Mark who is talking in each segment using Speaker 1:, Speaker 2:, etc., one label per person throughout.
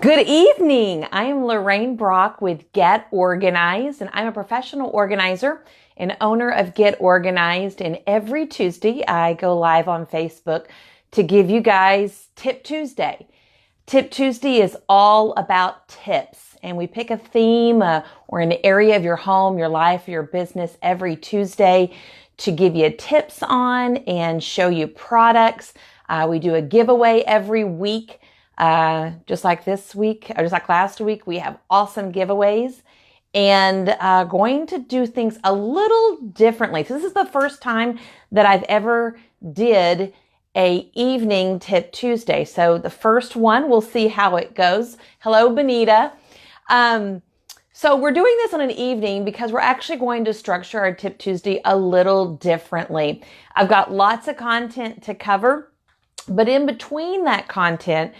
Speaker 1: Good evening. I am Lorraine Brock with Get Organized, and I'm a professional organizer and owner of Get Organized. And every Tuesday, I go live on Facebook to give you guys Tip Tuesday. Tip Tuesday is all about tips, and we pick a theme or an area of your home, your life, your business every Tuesday to give you tips on and show you products. We do a giveaway every week. Just like this week, or just like last week, we have awesome giveaways and going to do things a little differently. So this is the first time that I've ever did a evening Tip Tuesday. So the first one, we'll see how it goes. Hello, Benita. So we're doing this on an evening because we're actually going to structure our Tip Tuesday a little differently. I've got lots of content to cover, but in between that content,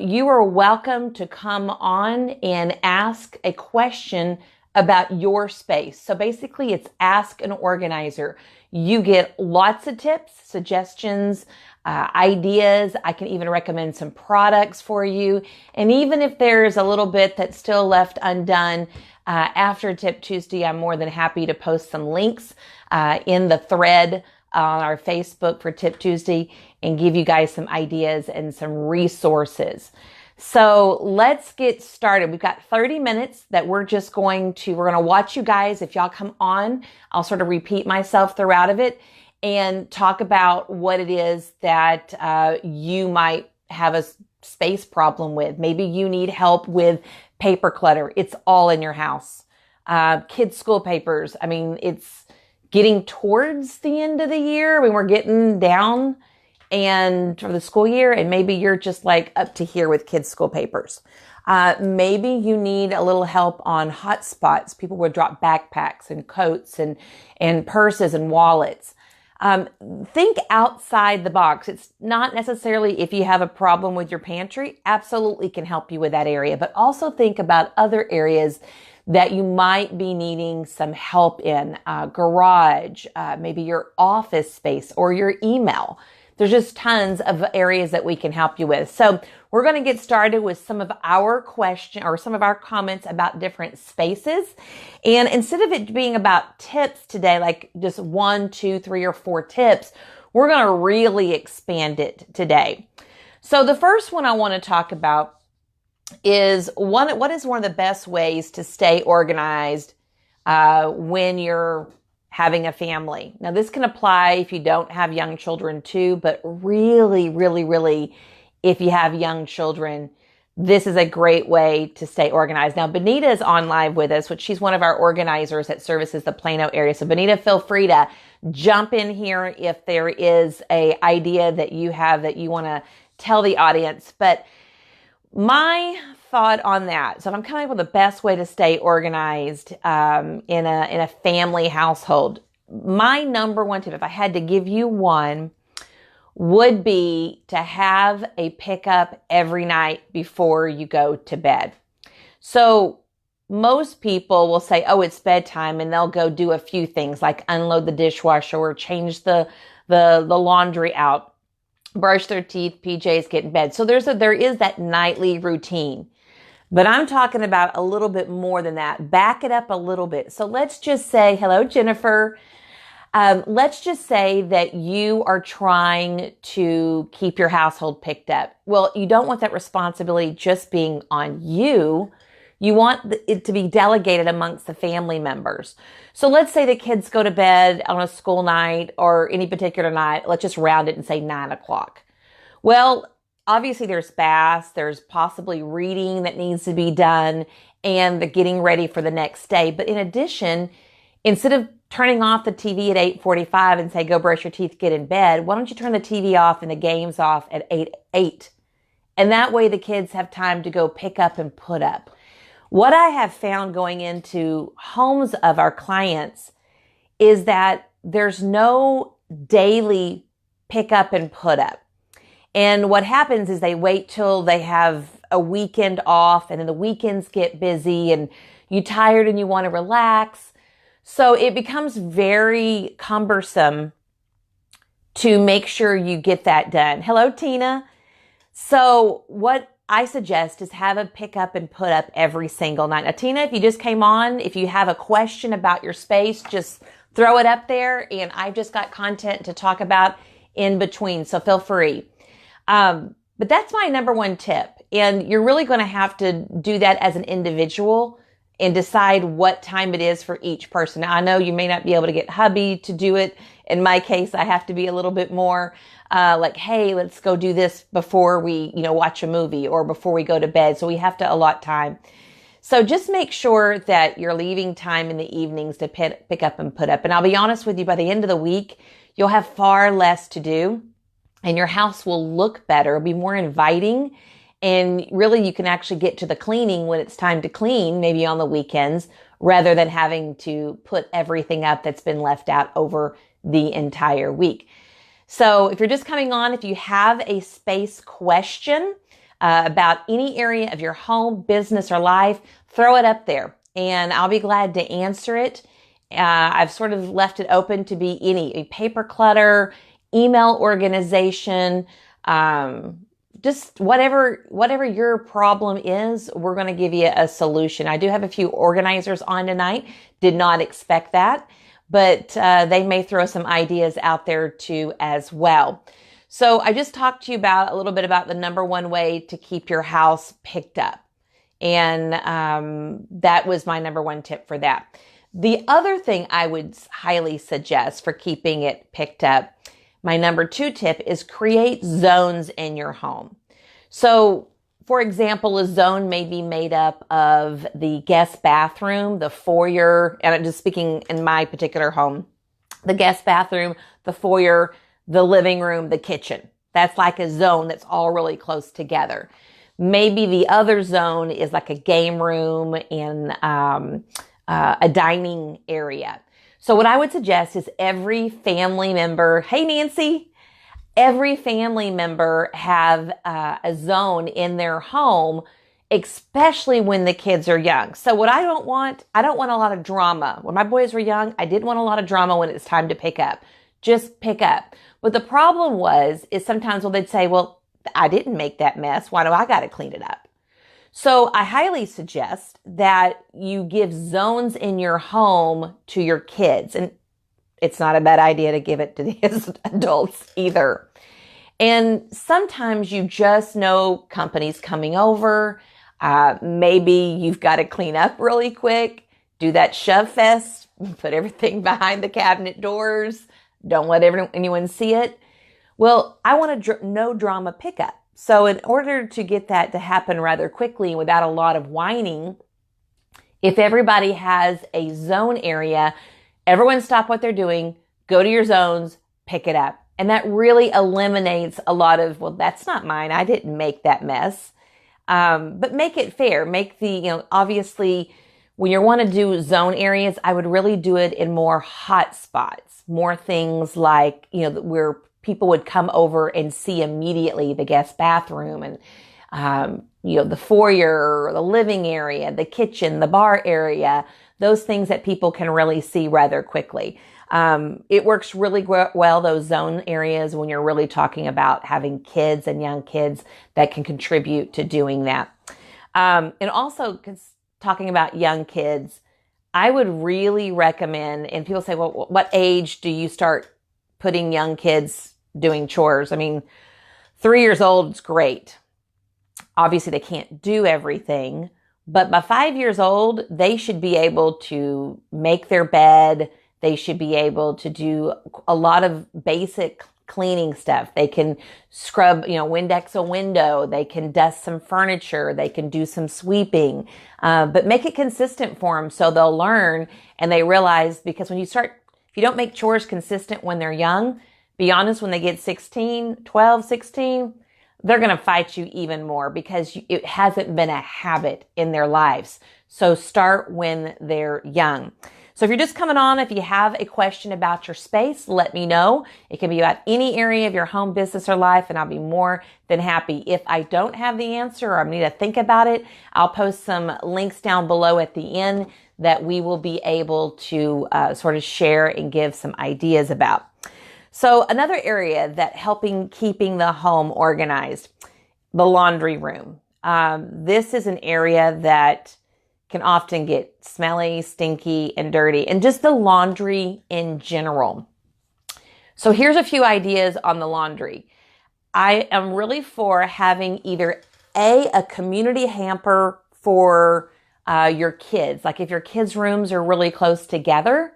Speaker 1: you are welcome to come on and ask a question about your space. So basically it's Ask an Organizer. You get lots of tips, suggestions, ideas. I can even recommend some products for you. And even if there's a little bit that's still left undone, after Tip Tuesday, I'm more than happy to post some links in the thread on our Facebook for Tip Tuesday and give you guys some ideas and some resources. So let's get started. We've got 30 minutes that we're going to watch you guys. If y'all come on, I'll sort of repeat myself throughout of it and talk about what it is that you might have a space problem with. Maybe you need help with paper clutter. It's all in your house. Kids' school papers. I mean, it's getting towards the end of the year when we're getting down and for the school year, and maybe you're just like up to here with kids' school papers. Maybe you need a little help on hot spots. People would drop backpacks and coats and purses and wallets. Think outside the box. It's not necessarily if you have a problem with your pantry, absolutely can help you with that area, but also think about other areas that you might be needing some help in, garage, maybe your office space or your email. There's just tons of areas that we can help you with. So we're going to get started with some of our questions or some of our comments about different spaces. And instead of it being about tips today, like just 1, 2, 3, or 4 tips, we're going to really expand it today. So the first one I want to talk about is what is one of the best ways to stay organized when you're having a family. Now, this can apply if you don't have young children too, but really, really, really, if you have young children, this is a great way to stay organized. Now, Benita is on live with us, which she's one of our organizers that services the Plano area. So Benita, feel free to jump in here if there is a idea that you have that you want to tell the audience. But my thought on that, so if I'm coming up with the best way to stay organized in a family household, my number one tip, if I had to give you one, would be to have a pickup every night before you go to bed. So most people will say, oh, it's bedtime, and they'll go do a few things like unload the dishwasher or change the laundry out, brush their teeth, PJs, get in bed. So there is that nightly routine. But I'm talking about a little bit more than that. Back it up a little bit. So let's just say, hello, Jennifer. Let's just say that you are trying to keep your household picked up. Well, you don't want that responsibility just being on you. You want it to be delegated amongst the family members. So let's say the kids go to bed on a school night or any particular night. Let's just round it and say 9 o'clock. Well, obviously there's baths, there's possibly reading that needs to be done and the getting ready for the next day. But in addition, instead of turning off the TV at 8:45 and say, go brush your teeth, get in bed, why don't you turn the TV off and the games off at 8? And that way the kids have time to go pick up and put up. What I have found going into homes of our clients is that there's no daily pick up and put up. And what happens is they wait till they have a weekend off, and then the weekends get busy and you're tired and you want to relax. So it becomes very cumbersome to make sure you get that done. Hello, Tina. So what I suggest is have a pick up and put up every single night. Now, Tina, if you just came on, if you have a question about your space, just throw it up there, and I've just got content to talk about in between, so feel free. But that's my number one tip, and you're really going to have to do that as an individual and decide what time it is for each person. Now, I know you may not be able to get hubby to do it. In my case, I have to be a little bit more like, hey, let's go do this before we, watch a movie or before we go to bed. So we have to allot time. So just make sure that you're leaving time in the evenings to pick up and put up. And I'll be honest with you, by the end of the week, you'll have far less to do and your house will look better, be more inviting. And really, you can actually get to the cleaning when it's time to clean, maybe on the weekends, rather than having to put everything up that's been left out over the entire week. So if you're just coming on, if you have a space question about any area of your home, business, or life, throw it up there and I'll be glad to answer it. I've sort of left it open to be any paper clutter, email organization, just whatever your problem is, we're going to give you a solution. I do have a few organizers on tonight. Did not expect that, but they may throw some ideas out there too as well. So I just talked to you a little bit about the number one way to keep your house picked up. And that was my number one tip for that. The other thing I would highly suggest for keeping it picked up, my number two tip is create zones in your home. So, for example, a zone may be made up of the guest bathroom, the foyer, and I'm just speaking in my particular home, the guest bathroom, the foyer, the living room, the kitchen. That's like a zone that's all really close together. Maybe the other zone is like a game room and a dining area. So what I would suggest is every family member, hey Nancy, every family member have a zone in their home, especially when the kids are young. So what I don't want a lot of drama. When my boys were young, I didn't want a lot of drama when it's time to pick up. Just pick up. But the problem is sometimes they'd say, well, I didn't make that mess. Why do I got to clean it up? So I highly suggest that you give zones in your home to your kids. And it's not a bad idea to give it to the adults either. And sometimes you just know company's coming over. Maybe you've got to clean up really quick. Do that shove fest. Put everything behind the cabinet doors. Don't let anyone see it. Well, I want a no drama pickup. So in order to get that to happen rather quickly without a lot of whining, if everybody has a zone area, everyone stop what they're doing, go to your zones, pick it up. And that really eliminates a lot of, well, that's not mine. I didn't make that mess. But make it fair. Make obviously when you want to do zone areas, I would really do it in more hot spots, more things like, where people would come over and see immediately the guest bathroom and, the foyer, the living area, the kitchen, the bar area, those things that people can really see rather quickly. It works really well, those zone areas, when you're really talking about having kids and young kids that can contribute to doing that. And also, talking about young kids, I would really recommend, and people say, well, what age do you start putting young kids doing chores? I mean, 3 years old is great. Obviously, they can't do everything, but by 5 years old, they should be able to make their bed. They should be able to do a lot of basic cleaning stuff. They can scrub, Windex a window. They can dust some furniture. They can do some sweeping, but make it consistent for them so they'll learn and they realize, because if you don't make chores consistent when they're young, be honest, when they get 12, 16, they're going to fight you even more because it hasn't been a habit in their lives. So start when they're young. So if you're just coming on, if you have a question about your space, let me know. It can be about any area of your home, business, or life, and I'll be more than happy. If I don't have the answer or I need to think about it, I'll post some links down below at the end that we will be able to sort of share and give some ideas about. So another area that keeping the home organized, the laundry room. This is an area that can often get smelly, stinky, and dirty, and just the laundry in general. So here's a few ideas on the laundry. I am really for having either a community hamper for your kids. Like if your kids' rooms are really close together,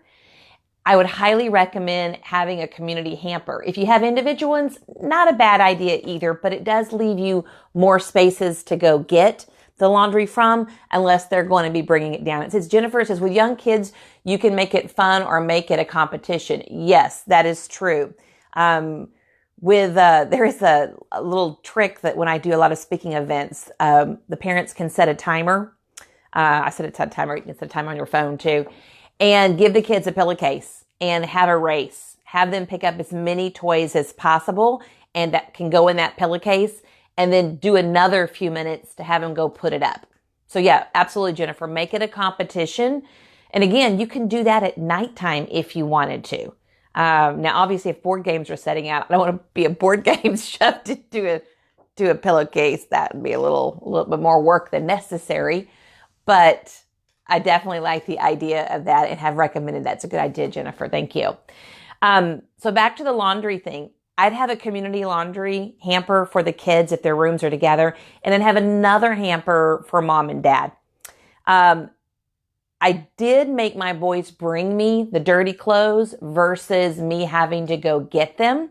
Speaker 1: I would highly recommend having a community hamper. If you have individual ones, not a bad idea either, but it does leave you more spaces to go get the laundry from unless they're going to be bringing it down. It says, Jennifer says, with young kids, you can make it fun or make it a competition. Yes, that is true. There is a little trick that when I do a lot of speaking events, the parents can set a timer. I set a timer. You can set a timer on your phone too, and give the kids a pillowcase and have a race. Have them pick up as many toys as possible and that can go in that pillowcase, and then do another few minutes to have them go put it up. So yeah, absolutely, Jennifer, make it a competition. And again, you can do that at nighttime if you wanted to. Now, obviously, if board games are setting out, I don't want to be a board game shoved into a pillowcase. That would be a little bit more work than necessary. But I definitely like the idea of that and have recommended that's a good idea, Jennifer. Thank you. So back to the laundry thing. I'd have a community laundry hamper for the kids if their rooms are together, and then have another hamper for mom and dad. I did make my boys bring me the dirty clothes versus me having to go get them.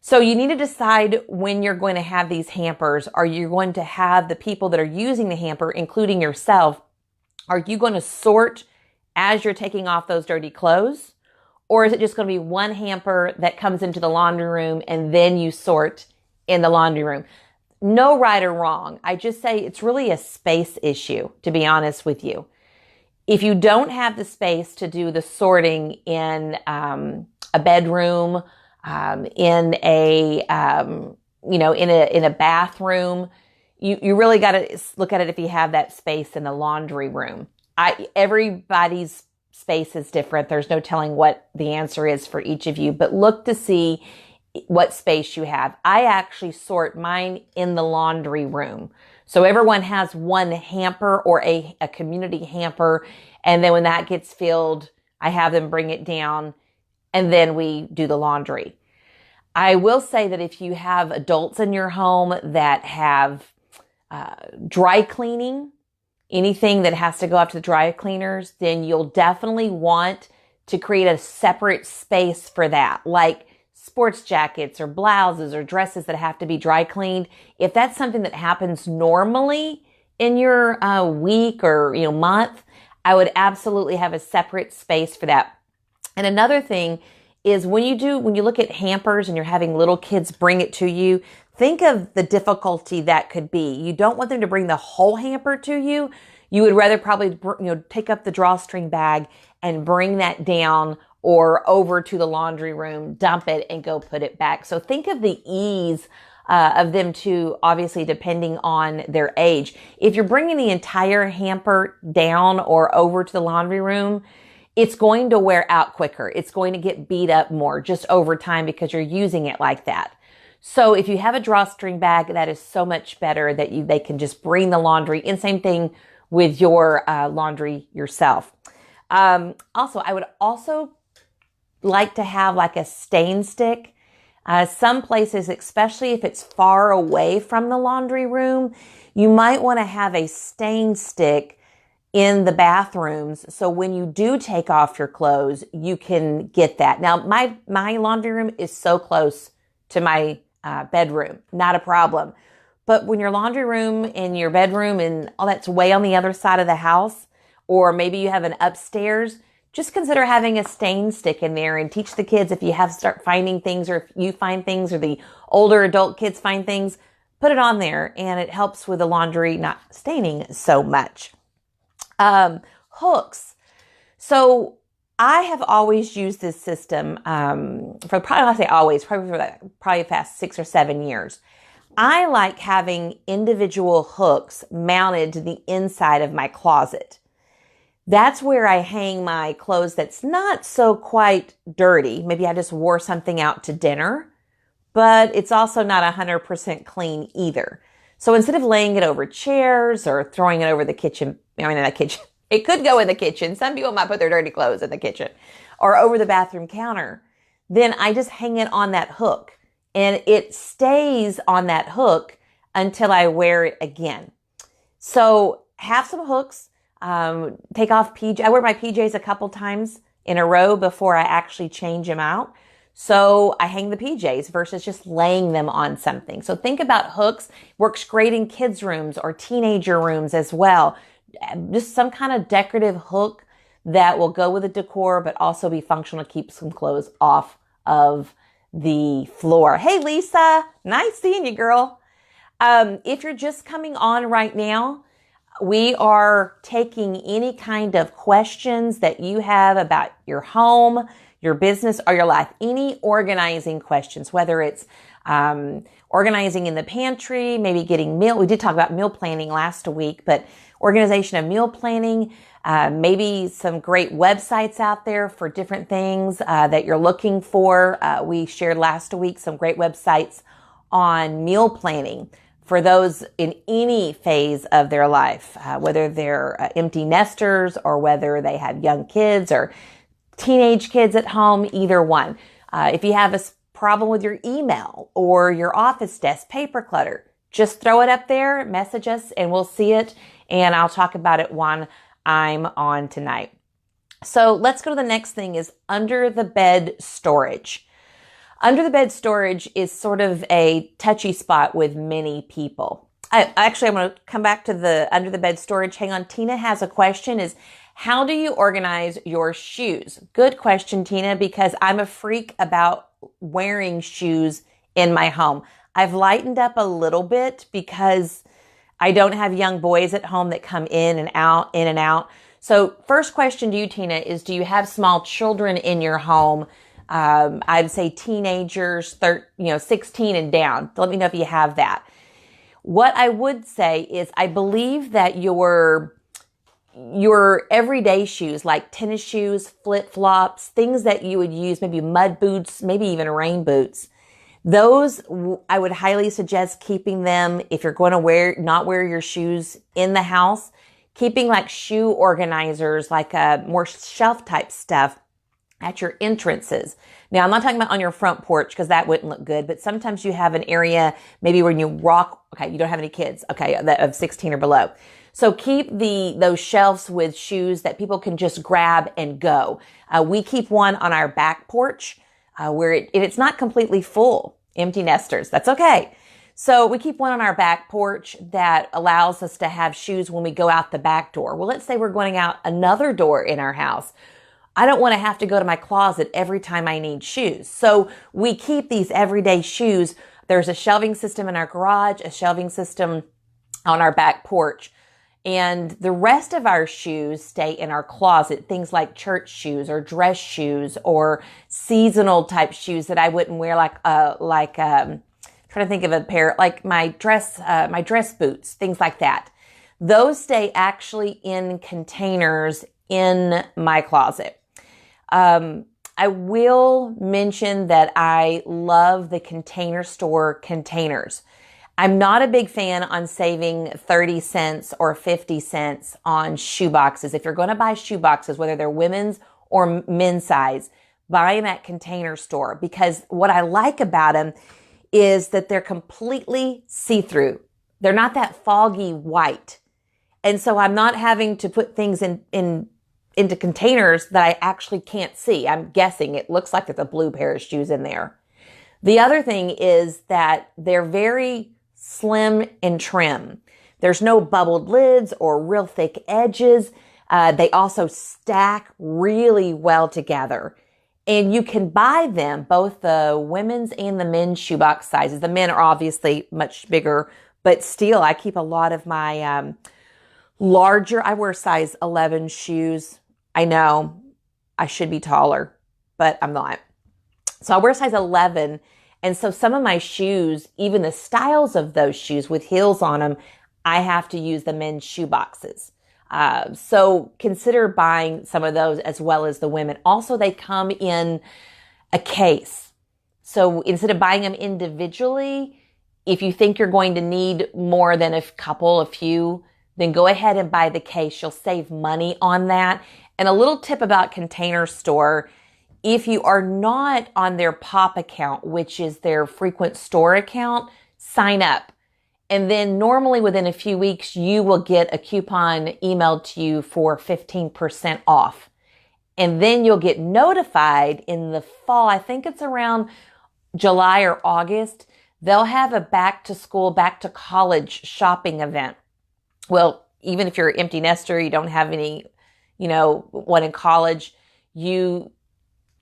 Speaker 1: So you need to decide when you're going to have these hampers. Are you going to have the people that are using the hamper, including yourself, are you going to sort as you're taking off those dirty clothes? Or is it just going to be one hamper that comes into the laundry room and then you sort in the laundry room? No right or wrong. I just say it's really a space issue, to be honest with you. If you don't have the space to do the sorting in a bedroom, in a bathroom, you really got to look at it if you have that space in the laundry room. Everybody's space is different. There's no telling what the answer is for each of you, but look to see what space you have. I actually sort mine in the laundry room. So everyone has one hamper or a community hamper. And then when that gets filled, I have them bring it down and then we do the laundry. I will say that if you have adults in your home that have dry cleaning, anything that has to go up to the dry cleaners, then you'll definitely want to create a separate space for that, like sports jackets or blouses or dresses that have to be dry cleaned. If that's something that happens normally in your week or month, I would absolutely have a separate space for that. And another thing is when you look at hampers and you're having little kids bring it to you, think of the difficulty that could be. You don't want them to bring the whole hamper to you. You would rather probably, take up the drawstring bag and bring that down or over to the laundry room, dump it and go put it back. So think of the ease of them too, obviously depending on their age. If you're bringing the entire hamper down or over to the laundry room, it's going to wear out quicker. It's going to get beat up more just over time because you're using it like that. So if you have a drawstring bag, that is so much better that they can just bring the laundry. And same thing with your laundry yourself. Also, I would also like to have like a stain stick. Some places, especially if it's far away from the laundry room, you might want to have a stain stick in the bathrooms. So when you do take off your clothes, you can get that. Now, my laundry room is so close to my bedroom, not a problem. But when your laundry room and your bedroom and all that's way on the other side of the house, or maybe you have an upstairs, just consider having a stain stick in there and teach the kids if you start finding things or if you find things or the older adult kids find things, put it on there and it helps with the laundry not staining so much. Hooks. So I have always used this system for probably past 6 or 7 years. I like having individual hooks mounted to the inside of my closet. That's where I hang my clothes that's not so quite dirty. Maybe I just wore something out to dinner, but it's also not 100% clean either. So instead of laying it over chairs or throwing it over the kitchen, in the kitchen, it could go in the kitchen. Some people might put their dirty clothes in the kitchen or over the bathroom counter. Then I just hang it on that hook and it stays on that hook until I wear it again. So have some hooks, take off PJ. I wear my PJs a couple times in a row before I actually change them out. So I hang the PJs versus just laying them on something. So think about hooks. Works great in kids' rooms or teenager rooms as well. Just some kind of decorative hook that will go with the decor, but also be functional to keep some clothes off of the floor. Hey, Lisa, nice seeing you, girl. If you're just coming on right now, we are taking any kind of questions that you have about your home, your business, or your life. Any organizing questions, whether it's organizing in the pantry, maybe getting meal. We did talk about meal planning last week, but organization of meal planning, maybe some great websites out there for different things that you're looking for. We shared last week some great websites on meal planning for those in any phase of their life, whether they're empty nesters or whether they have young kids or teenage kids at home, either one. If you have a problem with your email or your office desk paper clutter, just throw it up there, message us, and we'll see it. And I'll talk about it when I'm on tonight. So let's go to the next thing is under the bed storage. Under the bed storage is sort of a touchy spot with many people. I'm going to come back to the under the bed storage. Hang on. Tina has a question is, how do you organize your shoes? Good question, Tina, because I'm a freak about wearing shoes in my home. I've lightened up a little bit because I don't have young boys at home that come in and out, in and out. So first question to you, Tina, is do you have small children in your home? I'd say teenagers, 16 and down. Let me know if you have that. What I would say is I believe that your everyday shoes, like tennis shoes, flip-flops, things that you would use, maybe mud boots, maybe even rain boots, those I would highly suggest keeping them if you're going to not wear your shoes in the house, keeping like shoe organizers, like more shelf type stuff at your entrances. Now, I'm not talking about on your front porch because that wouldn't look good, but sometimes you have an area maybe when you walk, okay, you don't have any kids, okay, of 16 or below. So keep those shelves with shoes that people can just grab and go. We keep one on our back porch where if it's not completely full, empty nesters, that's okay. So we keep one on our back porch that allows us to have shoes when we go out the back door. Well, let's say we're going out another door in our house. I don't want to have to go to my closet every time I need shoes. So we keep these everyday shoes. There's a shelving system in our garage, a shelving system on our back porch. And the rest of our shoes stay in our closet, things like church shoes or dress shoes or seasonal type shoes that I wouldn't wear trying to think of a pair, like my dress boots, things like that. Those stay actually in containers in my closet. I will mention that I love the Container Store containers. I'm not a big fan on saving 30 cents or 50 cents on shoe boxes. If you're going to buy shoe boxes, whether they're women's or men's size, buy them at Container Store, because what I like about them is that they're completely see-through. They're not that foggy white. And so I'm not having to put things into containers that I actually can't see. I'm guessing it looks like there's a blue pair of shoes in there. The other thing is that they're very slim and trim. There's no bubbled lids or real thick edges. They also stack really well together. And you can buy them, both the women's and the men's shoebox sizes. The men are obviously much bigger, but still I keep a lot of my larger, I wear size 11 shoes. I know I should be taller, but I'm not. So I wear size 11. And so some of my shoes, even the styles of those shoes with heels on them, I have to use the men's shoe boxes. So consider buying some of those as well as the women. Also, they come in a case. So instead of buying them individually, If you think you're going to need more than a few, then go ahead and buy the case. You'll save money on that. And a little tip about Container Store, if you are not on their POP account, which is their frequent store account, sign up. And then normally within a few weeks, you will get a coupon emailed to you for 15% off. And then you'll get notified in the fall, I think it's around July or August, they'll have a back to school, back to college shopping event. Well, even if you're an empty nester, you don't have any, one in college, even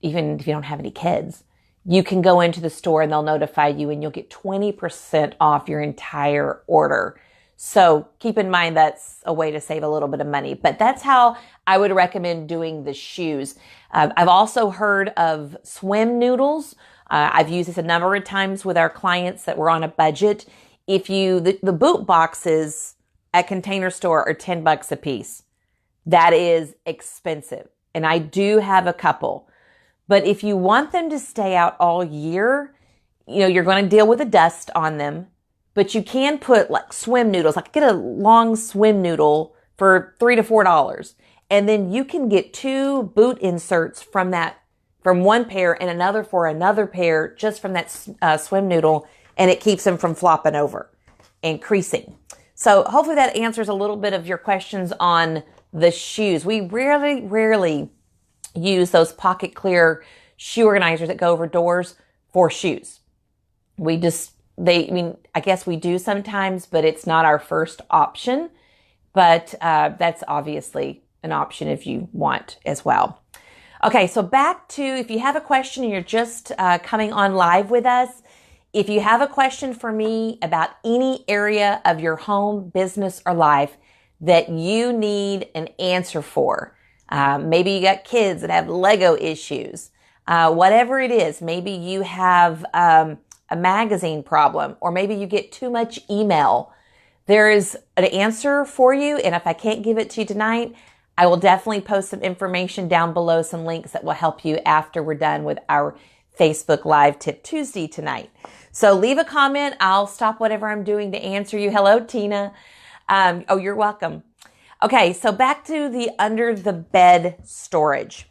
Speaker 1: if you don't have any kids, you can go into the store and they'll notify you and you'll get 20% off your entire order. So keep in mind that's a way to save a little bit of money, but that's how I would recommend doing the shoes. I've also heard of swim noodles. I've used this a number of times with our clients that were on a budget. The boot boxes at Container Store are $10 a piece. That is expensive. And I do have a couple. But if you want them to stay out all year, you're going to deal with the dust on them. But you can put like swim noodles, like get a long swim noodle for $3 to $4. And then you can get 2 boot inserts from one pair and another for another pair just from that swim noodle. And it keeps them from flopping over and creasing. So hopefully that answers a little bit of your questions on the shoes. We rarely use those pocket clear shoe organizers that go over doors for shoes. I guess we do sometimes, but it's not our first option. But that's obviously an option if you want as well. Okay, so back to, if you have a question and you're just coming on live with us, if you have a question for me about any area of your home, business, or life that you need an answer for, maybe you got kids that have Lego issues, whatever it is, maybe you have a magazine problem, or maybe you get too much email, there is an answer for you. And if I can't give it to you tonight, I will definitely post some information down below, some links that will help you after we're done with our Facebook Live Tip Tuesday tonight. So leave a comment. I'll stop whatever I'm doing to answer you. Hello, Tina. You're welcome. Okay, so back to the under the bed storage.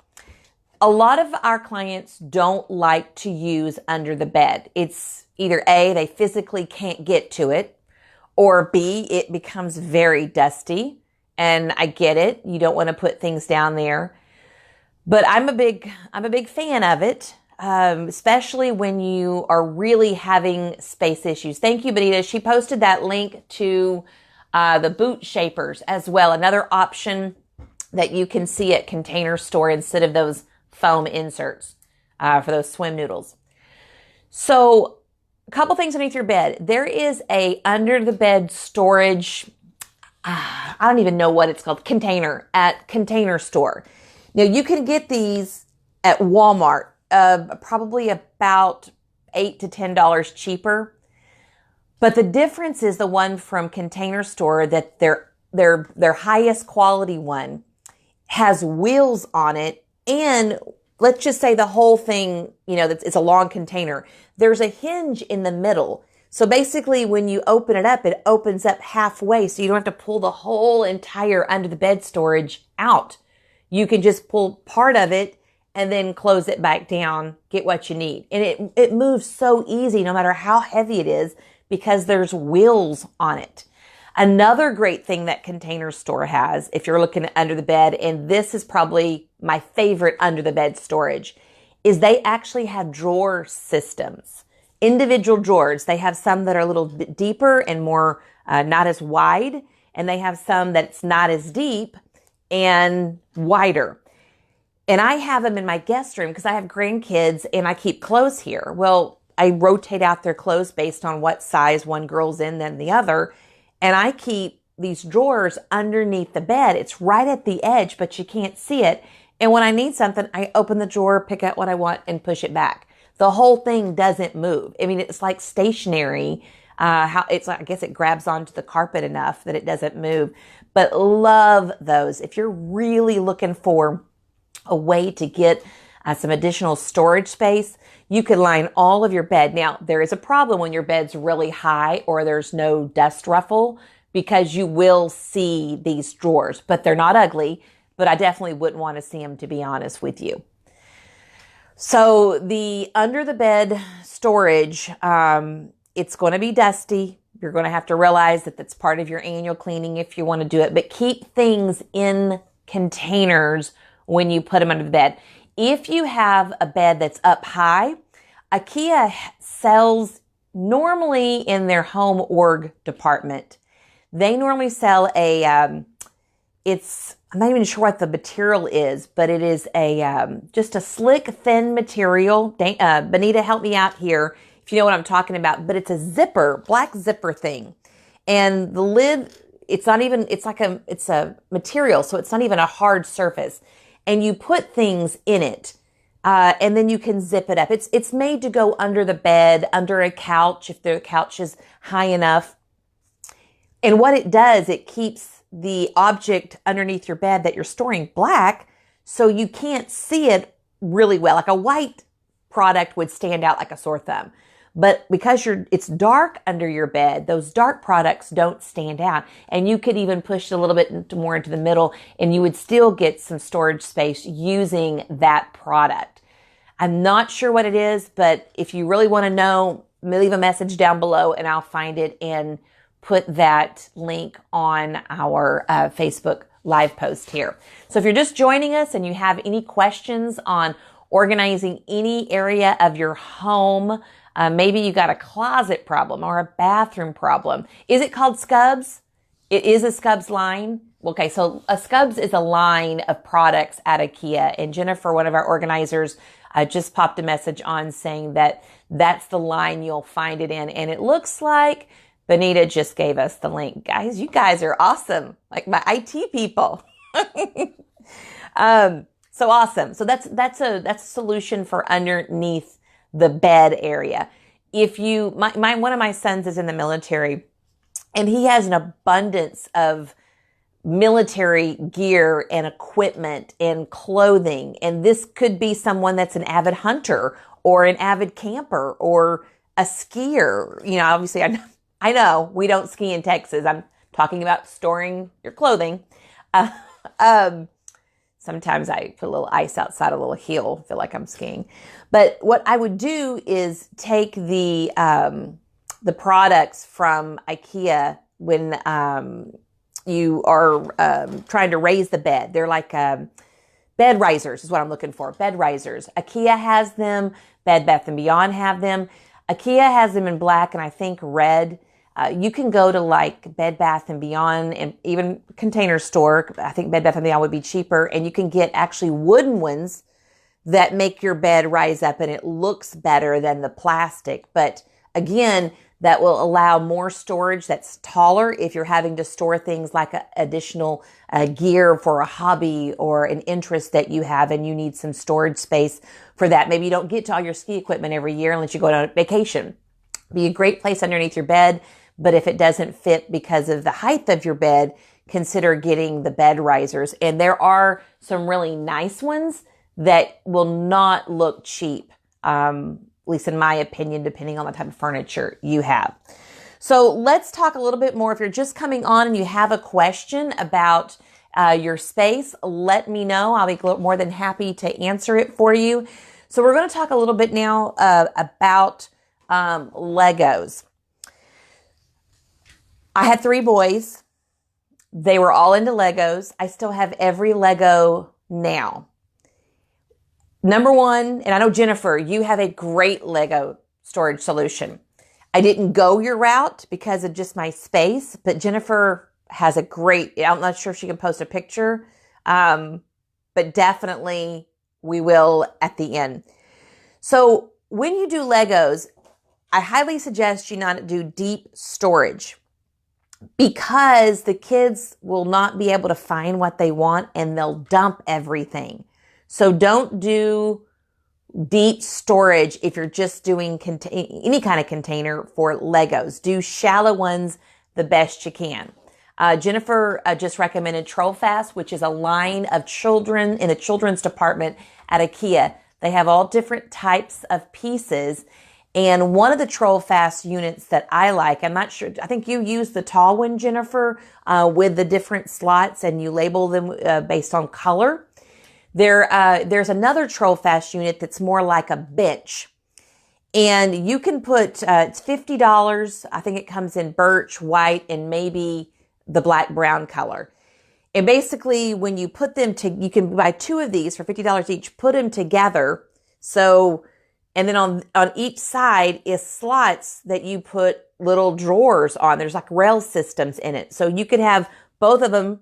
Speaker 1: A lot of our clients don't like to use under the bed. It's either A, they physically can't get to it, or B, it becomes very dusty. And I get it. You don't want to put things down there. But I'm a big fan of it, especially when you are really having space issues. Thank you, Benita. She posted that link to the boot shapers as well. Another option that you can see at Container Store instead of those foam inserts for those swim noodles. So a couple things underneath your bed. There is a under the bed storage, I don't even know what it's called, container at Container Store. Now you can get these at Walmart, probably about $8 to $10 cheaper. But the difference is the one from Container Store, that their highest quality one has wheels on it. And let's just say the whole thing, it's a long container. There's a hinge in the middle. So basically when you open it up, it opens up halfway. So you don't have to pull the whole entire under the bed storage out. You can just pull part of it and then close it back down, get what you need. And it moves so easy no matter how heavy it is, because there's wheels on it. Another great thing that Container Store has, if you're looking at under the bed, and this is probably my favorite under the bed storage, is they actually have drawer systems. Individual drawers. They have some that are a little bit deeper and more not as wide, and they have some that's not as deep and wider. And I have them in my guest room because I have grandkids and I keep clothes here. Well, I rotate out their clothes based on what size one girl's in than the other. And I keep these drawers underneath the bed. It's right at the edge, but you can't see it. And when I need something, I open the drawer, pick out what I want, and push it back. The whole thing doesn't move. I mean, it's like stationary. I guess it grabs onto the carpet enough that it doesn't move. But love those. If you're really looking for a way to get some additional storage space, you could line all of your bed. Now, there is a problem when your bed's really high or there's no dust ruffle, because you will see these drawers, but they're not ugly, but I definitely wouldn't want to see them, to be honest with you. So the under the bed storage, it's going to be dusty. You're going to have to realize that that's part of your annual cleaning if you want to do it, but keep things in containers when you put them under the bed. If you have a bed that's up high, IKEA sells normally in their home org department. They normally sell a, I'm not even sure what the material is, but it is just a slick, thin material. Benita, help me out here if you know what I'm talking about, but it's a zipper, black zipper thing. And the lid, it's a material, so it's not even a hard surface. And you put things in it, and then you can zip it up. It's made to go under the bed, under a couch, if the couch is high enough. And what it does, it keeps the object underneath your bed that you're storing black, so you can't see it really well. Like a white product would stand out like a sore thumb. But because it's dark under your bed, those dark products don't stand out. And you could even push it a little bit more into the middle, and you would still get some storage space using that product. I'm not sure what it is, but if you really want to know, leave a message down below and I'll find it and put that link on our Facebook live post here. So if you're just joining us and you have any questions on organizing any area of your home, maybe you got a closet problem or a bathroom problem. Is it called Scubs? It is a Scubs line. Okay, so a Scubs is a line of products at IKEA. And Jennifer, one of our organizers, just popped a message on saying that that's the line you'll find it in. And it looks like Benita just gave us the link. Guys, you guys are awesome. Like my IT people. So awesome. So that's a solution for underneath the bed area. If you, one of my sons is in the military, and he has an abundance of military gear and equipment and clothing. And this could be someone that's an avid hunter or an avid camper or a skier. You know, obviously I know we don't ski in Texas. I'm talking about storing your clothing. Sometimes I put a little ice outside a little hill, feel like I'm skiing. But what I would do is take the products from IKEA when you are trying to raise the bed. They're like bed risers is what I'm looking for. Bed risers. IKEA has them. Bed Bath & Beyond have them. IKEA has them in black and I think red. You can go to like Bed Bath & Beyond and even Container Store. I think Bed Bath & Beyond would be cheaper. And you can get actually wooden ones that make your bed rise up and it looks better than the plastic. But again, that will allow more storage that's taller if you're having to store things like additional gear for a hobby or an interest that you have and you need some storage space for that. Maybe you don't get to all your ski equipment every year unless you go on vacation. Be a great place underneath your bed, but if it doesn't fit because of the height of your bed, consider getting the bed risers. And there are some really nice ones that will not look cheap. At least in my opinion, depending on the type of furniture you have. So let's talk a little bit more. If you're just coming on and you have a question about your space, let me know. I'll be more than happy to answer it for you. So we're going to talk a little bit now about Legos. I had 3 boys. They were all into Legos. I still have every Lego now. Number one, and I know Jennifer, you have a great Lego storage solution. I didn't go your route because of just my space, but Jennifer has a great, I'm not sure if she can post a picture, but definitely we will at the end. So when you do Legos, I highly suggest you not do deep storage because the kids will not be able to find what they want and they'll dump everything. So don't do deep storage if you're just doing any kind of container for Legos. Do shallow ones the best you can. Jennifer just recommended Trollfast, which is a line of children in the children's department at IKEA. They have all different types of pieces. And one of the Troll Fast units that I like, I'm not sure, I think you use the tall one, Jennifer, with the different slots, and you label them based on color. There's another Troll Fast unit that's more like a bench. And you can put, it's $50. I think it comes in birch, white, and maybe the black brown color. And basically when you put them you can buy 2 of these for $50 each, put them together. So, and then on each side is slots that you put little drawers on. There's like rail systems in it. So you could have both of them,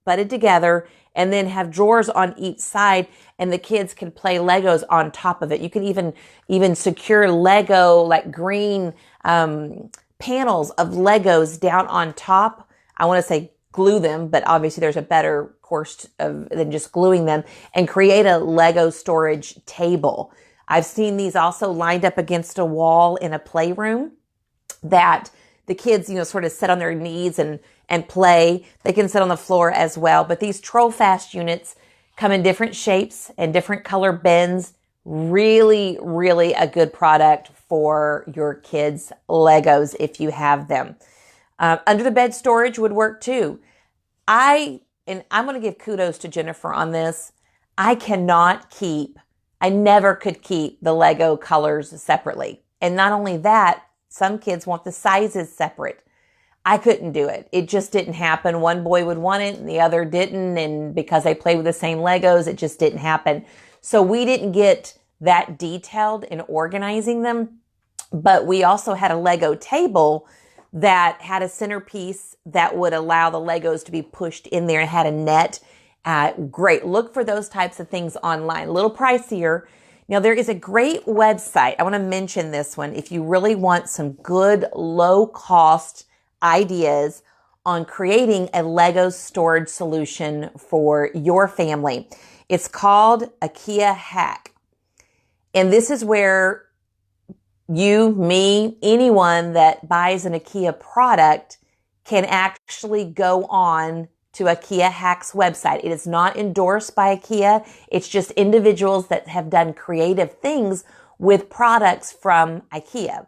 Speaker 1: butted together, and then have drawers on each side, and the kids can play Legos on top of it. You can even secure Lego, like green panels of Legos down on top. I want to say glue them, but obviously there's a better course than just gluing them, and create a Lego storage table. I've seen these also lined up against a wall in a playroom that the kids, sort of sit on their knees and play. They can sit on the floor as well. But these Troll Fast units come in different shapes and different color bins. Really, really a good product for your kids' Legos if you have them. Under the bed storage would work too. I'm going to give kudos to Jennifer on this. I never could keep the Lego colors separately. And not only that, some kids want the sizes separate. I couldn't do it. It just didn't happen. One boy would want it and the other didn't. And because they play with the same Legos, it just didn't happen. So we didn't get that detailed in organizing them. But we also had a Lego table that had a centerpiece that would allow the Legos to be pushed in there and had a net. Great. Look for those types of things online. A little pricier. Now, there is a great website. I want to mention this one. If you really want some good, low-cost ideas on creating a Lego storage solution for your family, it's called IKEA Hack. And this is where you, me, anyone that buys an IKEA product can actually go on to IKEA Hack's website. It is not endorsed by IKEA. It's just individuals that have done creative things with products from IKEA.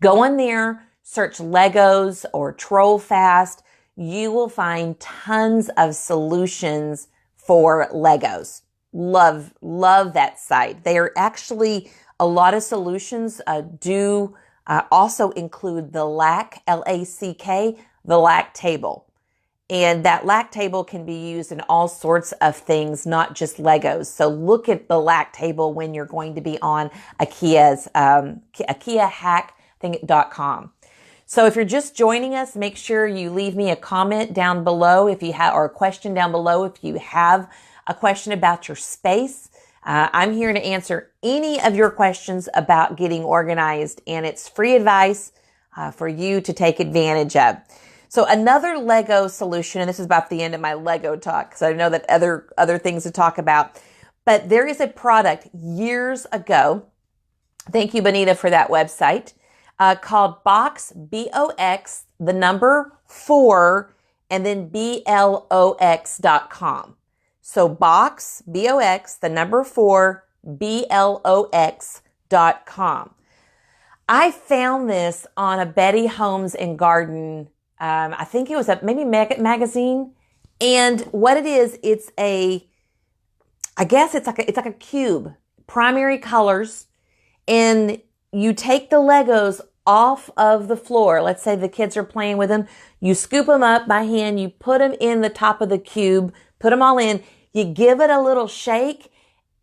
Speaker 1: Go in there, search Legos or Troll Fast. You will find tons of solutions for Legos. Love that site. They are actually, a lot of solutions do also include the LACK, L-A-C-K, the LACK table. And that LACK table can be used in all sorts of things, not just Legos. So look at the LACK table when you're going to be on IKEA's, IKEAHack.com. So if you're just joining us, make sure you leave me a comment down below if you have, or a question down below if you have a question about your space. I'm here to answer any of your questions about getting organized, and it's free advice for you to take advantage of. So another Lego solution, and this is about the end of my Lego talk because I know that other things to talk about, but there is a product years ago, thank you, Benita, for that website, called Box, B-O-X, the number 4, and then BLOX.com. So Box, B-O-X, the number 4, BLOX.com. I found this on a Betty Homes and Garden, I think it was maybe magazine. And what it is, I guess it's like a cube, primary colors. And you take the Legos off of the floor. Let's say the kids are playing with them. You scoop them up by hand. You put them in the top of the cube, put them all in. You give it a little shake,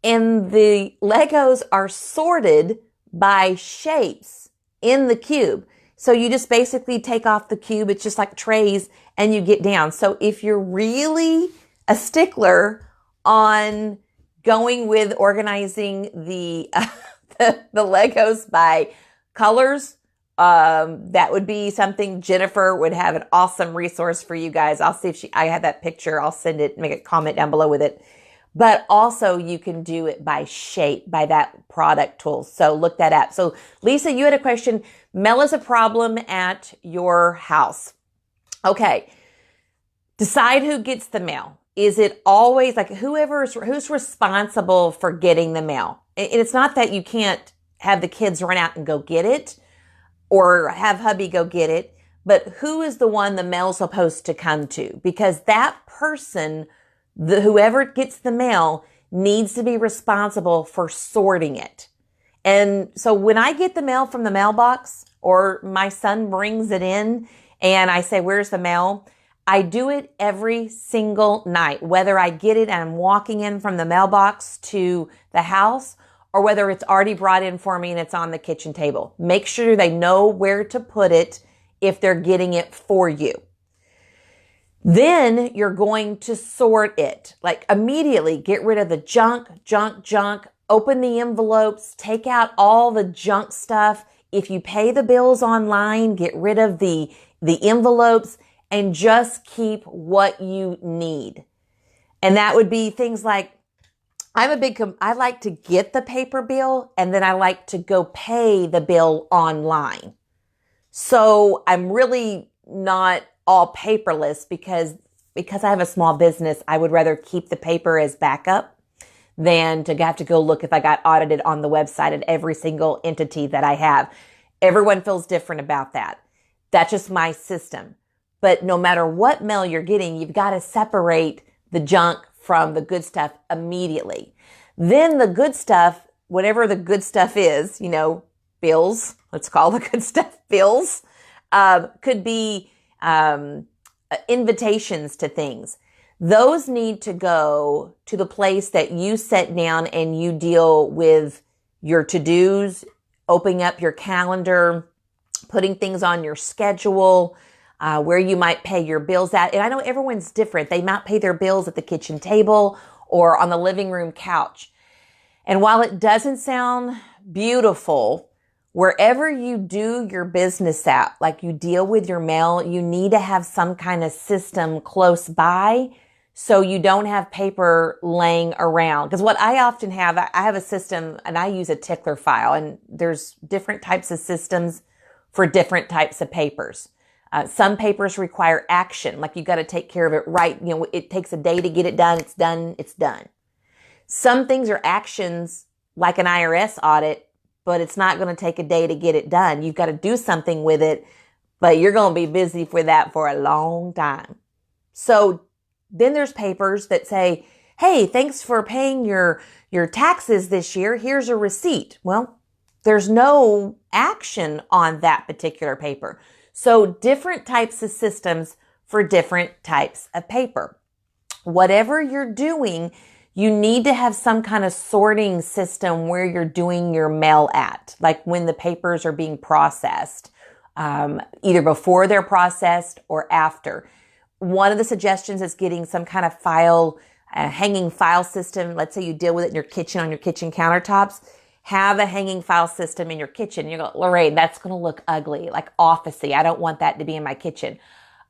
Speaker 1: and the Legos are sorted by shapes in the cube. So you just basically take off the cube. It's just like trays, and you get down. So if you're really a stickler on going with organizing the Legos by colors, that would be something. Jennifer would have an awesome resource for you guys. I'll see if I have that picture. I'll send it, make a comment down below with it. But also you can do it by shape, by that product tool. So look that up. So Lisa, you had a question. Mail is a problem at your house. Okay. Decide who gets the mail. is it always like who's responsible for getting the mail? And it's not that you can't have the kids run out and go get it or have hubby go get it, but who is the one the mail's supposed to come to? Because that person, whoever gets the mail, needs to be responsible for sorting it. And so when I get the mail from the mailbox or my son brings it in and I say, where's the mail? I do it every single night, whether I get it and I'm walking in from the mailbox to the house or whether it's already brought in for me and it's on the kitchen table. Make sure they know where to put it if they're getting it for you. Then you're going to sort it. Like immediately get rid of the junk, open the envelopes, take out all the junk stuff. If you pay the bills online, get rid of the envelopes and just keep what you need. And that would be things like, I like to get the paper bill and then I like to go pay the bill online. So I'm really not all paperless because I have a small business. I would rather keep the paper as backup than to have to go look if I got audited on the website at every single entity that I have. Everyone feels different about that. That's just my system. But no matter what mail you're getting, you've got to separate the junk from the good stuff immediately. Then the good stuff, whatever the good stuff is, bills, let's call the good stuff bills, could be invitations to things. Those need to go to the place that you sit down and you deal with your to-dos, opening up your calendar, putting things on your schedule, where you might pay your bills at. And I know everyone's different. They might pay their bills at the kitchen table or on the living room couch. And while it doesn't sound beautiful, wherever you do your business at, like you deal with your mail, you need to have some kind of system close by so you don't have paper laying around. Because what I often have, I have a system and I use a tickler file, and there's different types of systems for different types of papers. Some papers require action, like you got to take care of it right. It takes a day to get it done. It's done. It's done. Some things are actions like an IRS audit, but it's not going to take a day to get it done. You've got to do something with it, but you're going to be busy for that for a long time. So then there's papers that say, hey, thanks for paying your taxes this year. Here's a receipt. Well, there's no action on that particular paper. So different types of systems for different types of paper. Whatever you're doing, you need to have some kind of sorting system where you're doing your mail at, like when the papers are being processed, either before they're processed or after. One of the suggestions is getting some kind of hanging file system. Let's say you deal with it in your kitchen, on your kitchen countertops. Have a hanging file system in your kitchen. You go, Lorraine, that's going to look ugly, like officey. I don't want that to be in my kitchen.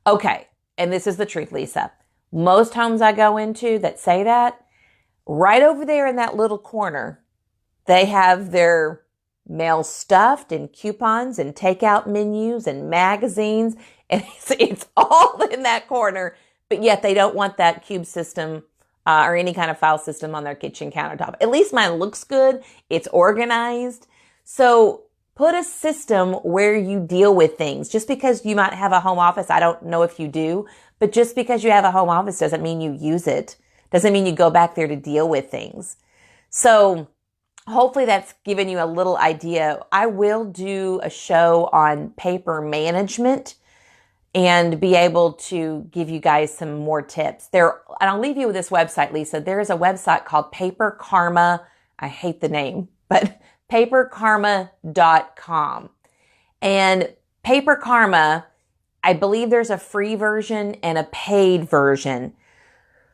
Speaker 1: Okay. And this is the truth, Lisa. Most homes I go into that say that, right over there in that little corner, they have their mail stuffed and coupons and takeout menus and magazines. And it's all in that corner, but yet they don't want that cube system or any kind of file system on their kitchen countertop. At least mine looks good. It's organized. So put a system where you deal with things. Just because you might have a home office, I don't know if you do, but just because you have a home office doesn't mean you use it. Doesn't mean you go back there to deal with things. So hopefully that's given you a little idea. I will do a show on paper management and be able to give you guys some more tips. And I'll leave you with this website, Lisa. There is a website called Paper Karma. I hate the name, but paperkarma.com. And Paper Karma, I believe there's a free version and a paid version.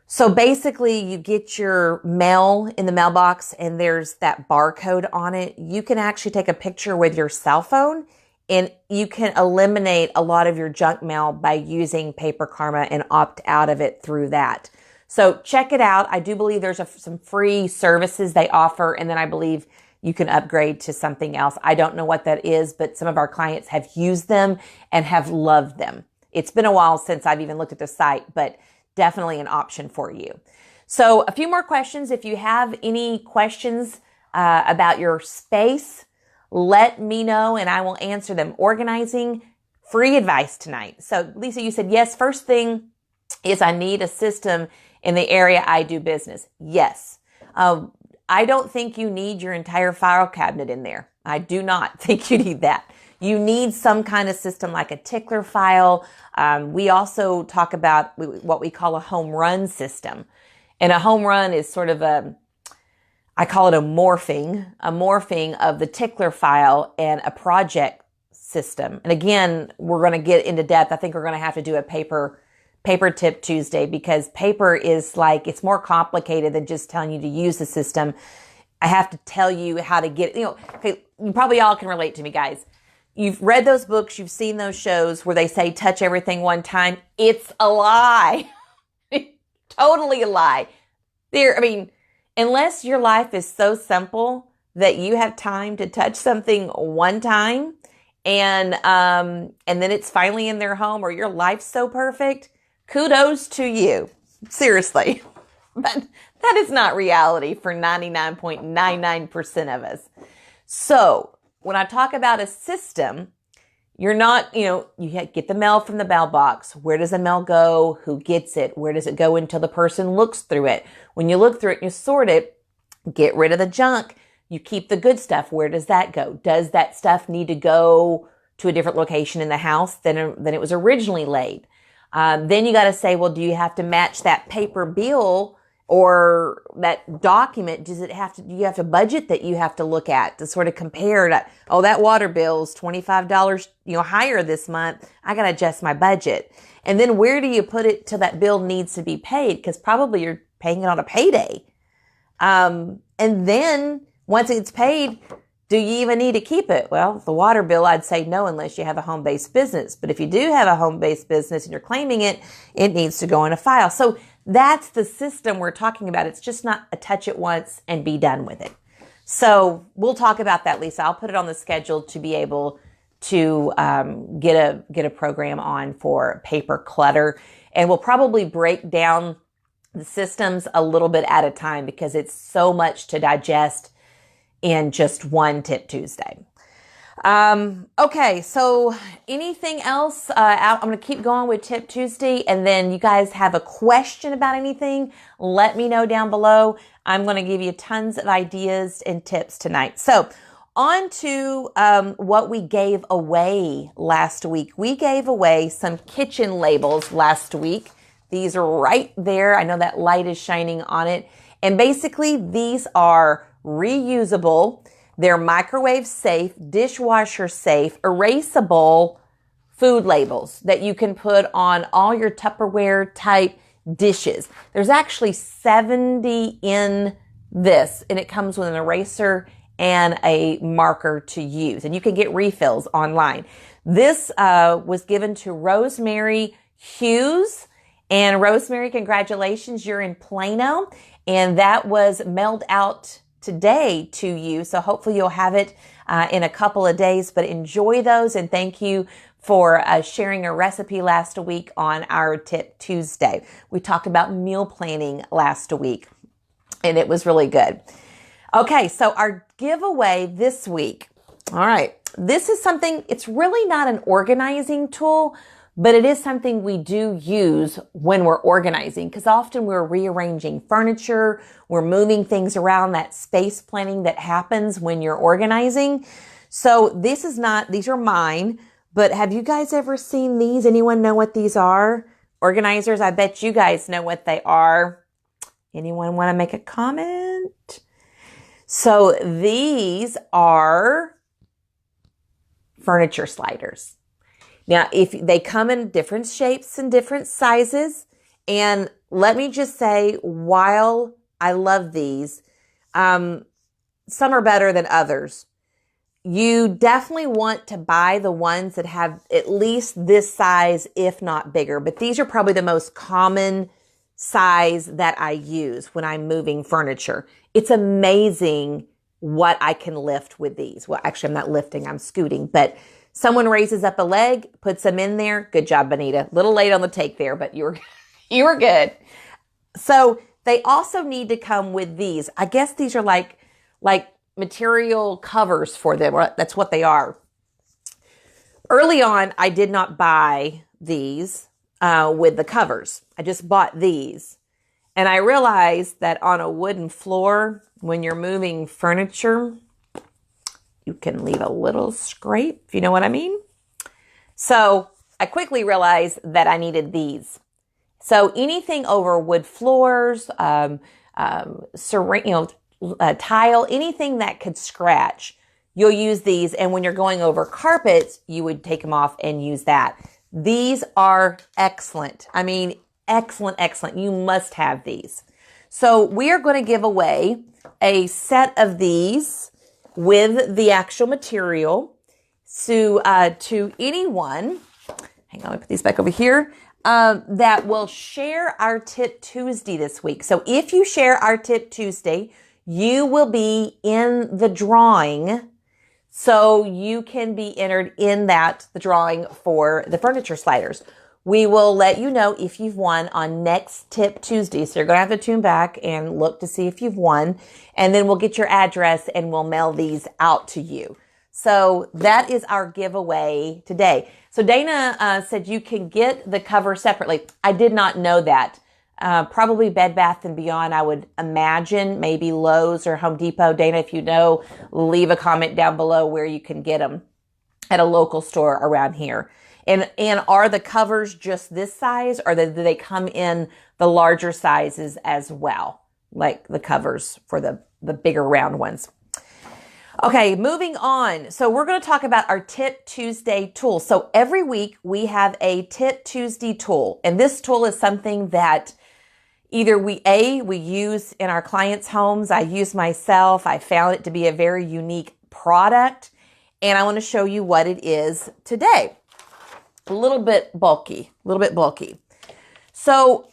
Speaker 1: So basically you get your mail in the mailbox and there's that barcode on it. You can actually take a picture with your cell phone and you can eliminate a lot of your junk mail by using Paper Karma and opt out of it through that. So check it out. I do believe there's some free services they offer, and then I believe you can upgrade to something else. I don't know what that is, but some of our clients have used them and have loved them. It's been a while since I've even looked at the site, but definitely an option for you. So a few more questions. If you have any questions about your space, let me know and I will answer them. Organizing, free advice tonight. So Lisa, you said, yes, first thing is I need a system in the area I do business. Yes. I don't think you need your entire file cabinet in there. I do not think you need that. You need some kind of system like a tickler file. We also talk about what we call a home run system. And a home run is sort of I call it a morphing of the tickler file and a project system. And again, we're going to get into depth. I think we're going to have to do a paper tip Tuesday because paper is it's more complicated than just telling you to use the system. I have to tell you how to get, okay, you probably all can relate to me, guys. You've read those books, you've seen those shows where they say touch everything one time. It's a lie. Totally a lie. Unless your life is so simple that you have time to touch something one time and then it's finally in their home or your life's so perfect, kudos to you. Seriously. But that is not reality for 99.99% of us. So when I talk about a system, you're not, you get the mail from the mailbox. Where does the mail go? Who gets it? Where does it go until the person looks through it? When you look through it and you sort it, get rid of the junk. You keep the good stuff. Where does that go? Does that stuff need to go to a different location in the house than it was originally laid? Then you got to say, well, do you have to match that paper bill or that document? Do you have to budget that you have to look at to sort of compare that? Oh, that water bill's $25, higher this month. I got to adjust my budget. And then where do you put it till that bill needs to be paid? Because probably you're paying it on a payday. And then once it's paid, do you even need to keep it? Well, the water bill, I'd say no, unless you have a home-based business. But if you do have a home-based business and you're claiming it, it needs to go in a file. So that's the system we're talking about. It's just not a touch it once and be done with it. So we'll talk about that, Lisa. I'll put it on the schedule to be able to get a program on for paper clutter. And we'll probably break down the systems a little bit at a time because it's so much to digest in just one Tip Tuesday. Okay, so anything else? I'm going to keep going with Tip Tuesday, and then you guys have a question about anything, let me know down below. I'm going to give you tons of ideas and tips tonight. So on to what we gave away last week. We gave away some kitchen labels last week. These are right there. I know that light is shining on it. And basically, these are reusable. They're microwave safe, dishwasher safe, erasable food labels that you can put on all your Tupperware type dishes. There's actually 70 in this, and it comes with an eraser and a marker to use. And you can get refills online. This was given to Rosemary Hughes. And Rosemary, congratulations, you're in Plano. And that was mailed out today to you. So hopefully you'll have it in a couple of days, but enjoy those. And thank you for sharing a recipe last week on our Tip Tuesday. We talked about meal planning last week and it was really good. Okay. So our giveaway this week. All right. This is something, it's really not an organizing tool, but it is something we do use when we're organizing because often we're rearranging furniture, we're moving things around, that space planning that happens when you're organizing. So these are mine, but have you guys ever seen these? Anyone know what these are? Organizers, I bet you guys know what they are. Anyone want to make a comment? So these are furniture sliders. Now, if they come in different shapes and different sizes, and let me just say, while I love these, some are better than others. You definitely want to buy the ones that have at least this size, if not bigger. But these are probably the most common size that I use when I'm moving furniture. It's amazing what I can lift with these. Well, actually, I'm not lifting, I'm scooting, but someone raises up a leg, puts them in there. Good job, Bonita. Little late on the take there, but you You were good. So they also need to come with these. I guess these are like material covers for them, or that's what they are. Early on, I did not buy these with the covers. I just bought these. And I realized that on a wooden floor, when you're moving furniture, you can leave a little scrape, if you know what I mean. So I quickly realized that I needed these. So anything over wood floors, tile, anything that could scratch, you'll use these. And when you're going over carpets, you would take them off and use that. These are excellent. I mean, excellent, excellent. You must have these. So we are going to give away a set of these with the actual material to anyone. Hang on, let me put these back over here. That will share our Tip Tuesday this week. So if you share our Tip Tuesday, you will be in the drawing. So you can be entered in the drawing for the furniture sliders. We will let you know if you've won on next Tip Tuesday. So you're going to have to tune back and look to see if you've won. And then we'll get your address and we'll mail these out to you. So that is our giveaway today. So Dana said you can get the cover separately. I did not know that. Probably Bed Bath & Beyond, I would imagine, maybe Lowe's or Home Depot. Dana, if you know, leave a comment down below where you can get them at a local store around here. And are the covers just this size, or do they come in the larger sizes as well? Like the covers for the bigger round ones. Okay, moving on. So we're going to talk about our Tip Tuesday tool. So every week we have a Tip Tuesday tool. And this tool is something that either we use in our clients' homes. I use myself. I found it to be a very unique product. And I want to show you what it is today. A little bit bulky. So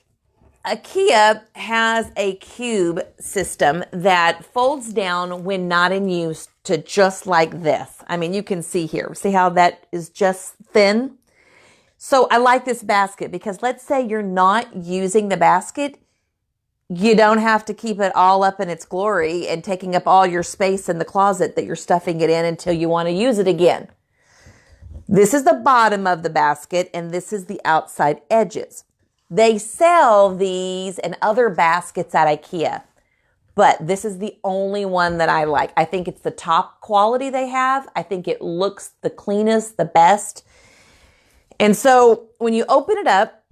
Speaker 1: IKEA has a cube system that folds down when not in use to just like this. I mean, you can see here. See how that is just thin? So I like this basket because let's say you're not using the basket. You don't have to keep it all up in its glory and taking up all your space in the closet that you're stuffing it in until you want to use it again. This is the bottom of the basket and this is the outside edges. They sell these and other baskets at IKEA, but this is the only one that I like. I think it's the top quality they have. I think it looks the cleanest, the best. And so when you open it up,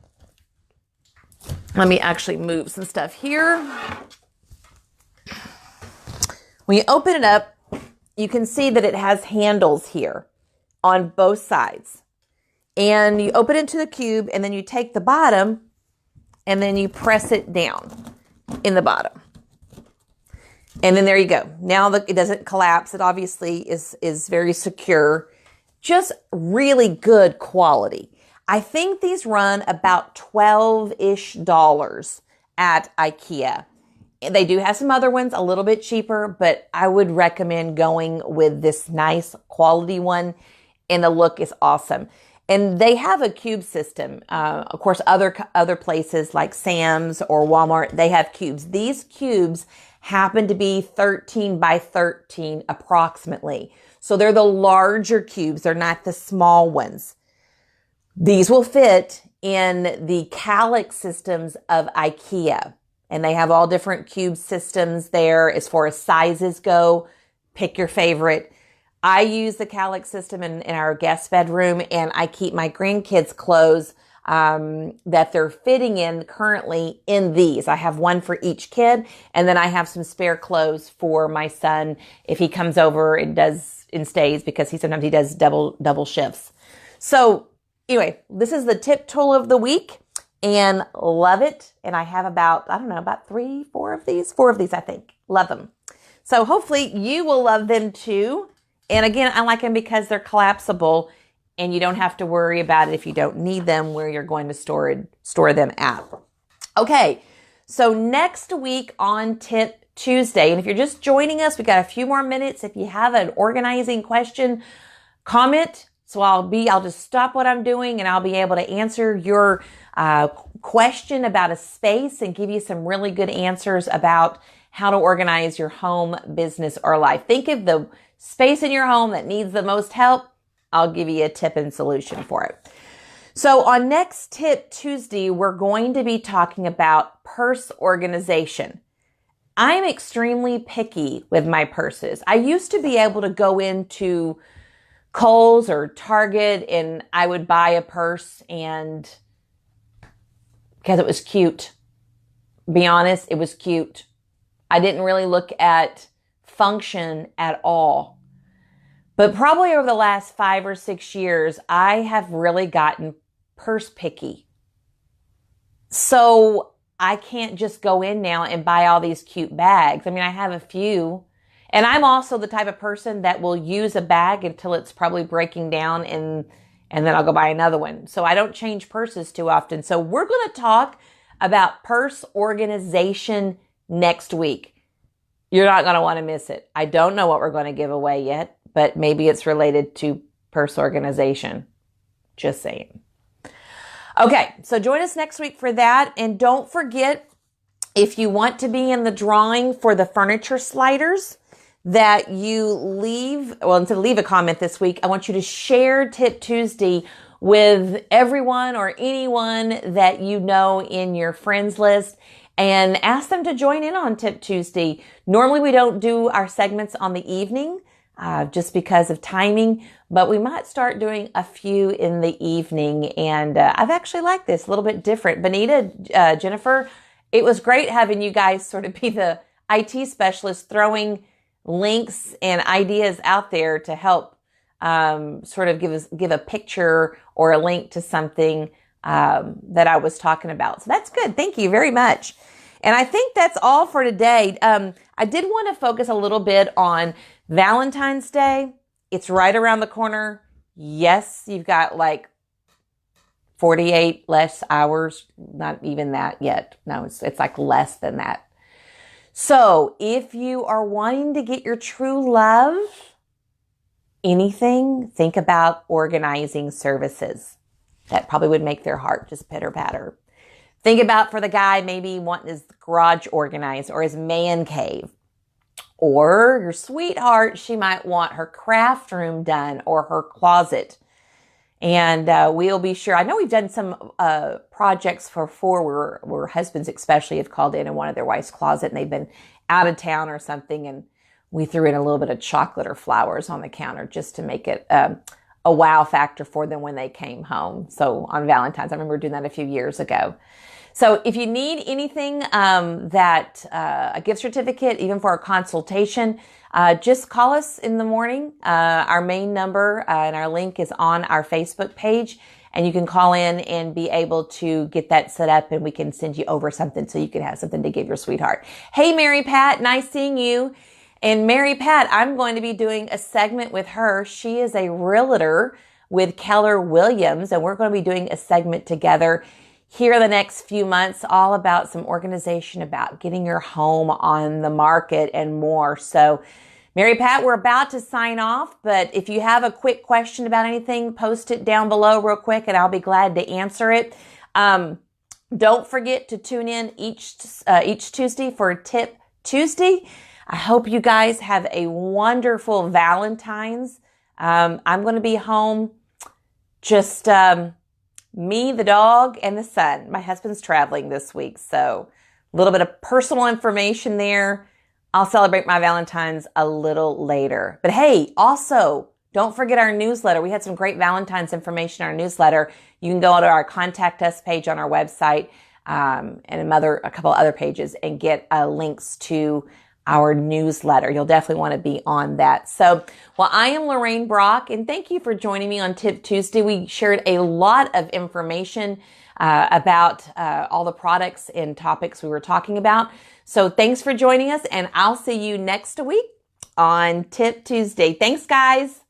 Speaker 1: let me actually move some stuff here. When you open it up, you can see that it has handles here on both sides. And you open it into the cube and then you take the bottom and then you press it down in the bottom. And then there you go. Now it doesn't collapse. It obviously is very secure. Just really good quality. I think these run about $12-ish at IKEA. They do have some other ones a little bit cheaper, but I would recommend going with this nice quality one, and the look is awesome. And they have a cube system. Of course, other places like Sam's or Walmart, they have cubes. These cubes happen to be 13 by 13 approximately. So they're the larger cubes. They're not the small ones. These will fit in the Calyx systems of IKEA. And they have all different cube systems there as far as sizes go. Pick your favorite. I use the Calyx system in our guest bedroom, and I keep my grandkids' clothes that they're fitting in currently in these. I have one for each kid, and then I have some spare clothes for my son if he comes over and stays, because sometimes he does double shifts. So anyway, this is the tip tool of the week, and love it. And I have about 4 of these, I think. Love them. So hopefully you will love them too. And again, I like them because they're collapsible and you don't have to worry about it if you don't need them, where you're going to store them at. Okay, so next week on Tip Tuesday, and if you're just joining us, we got a few more minutes. If you have an organizing question, comment. So I'll just stop what I'm doing and I'll be able to answer your question about a space and give you some really good answers about how to organize your home, business, or life. Think of the space in your home that needs the most help. I'll give you a tip and solution for it. So on Next Tip Tuesday, we're going to be talking about purse organization. I'm extremely picky with my purses. I used to be able to go into Kohl's or Target and I would buy a purse and because it was cute. Be honest, it was cute. I didn't really look at function at all. But probably over the last 5 or 6 years, I have really gotten purse picky. So I can't just go in now and buy all these cute bags. I mean, I have a few. And I'm also the type of person that will use a bag until it's probably breaking down and then I'll go buy another one. So I don't change purses too often. So we're going to talk about purse organization next week. You're not going to want to miss it. I don't know what we're going to give away yet, but maybe it's related to purse organization. Just saying. Okay, so join us next week for that. And don't forget, if you want to be in the drawing for the furniture sliders, that you leave, well, instead of leave a comment this week, I want you to share Tip Tuesday with everyone or anyone that you know in your friends list and ask them to join in on Tip Tuesday. Normally we don't do our segments on the evening just because of timing, but we might start doing a few in the evening. And I've actually liked this a little bit different. Bonita, Jennifer, it was great having you guys sort of be the IT specialist throwing links and ideas out there to help sort of give a picture or a link to something that I was talking about. So that's good. Thank you very much. And I think that's all for today. I did want to focus a little bit on Valentine's Day. It's right around the corner. Yes, you've got like 48 less hours. Not even that yet. No, it's like less than that. So if you are wanting to get your true love, anything, think about organizing services. That probably would make their heart just pitter patter. Think about for the guy, maybe wanting his garage organized or his man cave. Or your sweetheart, she might want her craft room done or her closet. And we'll be sure. I know we've done some projects before where husbands especially have called in one of their wife's closet and they've been out of town or something. And we threw in a little bit of chocolate or flowers on the counter just to make it a wow factor for them when they came home. So on Valentine's, I remember doing that a few years ago. So if you need anything a gift certificate, even for a consultation, just call us in the morning. Our main number and our link is on our Facebook page, and you can call in and be able to get that set up, and we can send you over something so you can have something to give your sweetheart. Hey, Mary Pat, nice seeing you. And Mary Pat, I'm going to be doing a segment with her. She is a realtor with Keller Williams, and we're going to be doing a segment together here the next few months, all about some organization, about getting your home on the market and more. So Mary Pat, we're about to sign off, but if you have a quick question about anything, post it down below real quick and I'll be glad to answer it. Don't forget to tune in each Tuesday for Tip Tuesday. I hope you guys have a wonderful Valentine's. I'm going to be home just me, the dog, and the son. My husband's traveling this week, so a little bit of personal information there. I'll celebrate my Valentine's a little later. But hey, also, don't forget our newsletter. We had some great Valentine's information in our newsletter. You can go to our Contact Us page on our website and a couple other pages and get links to our newsletter. You'll definitely want to be on that. So, well, I am Lorraine Brock, and thank you for joining me on Tip Tuesday. We shared a lot of information about all the products and topics we were talking about. So thanks for joining us, and I'll see you next week on Tip Tuesday. Thanks, guys.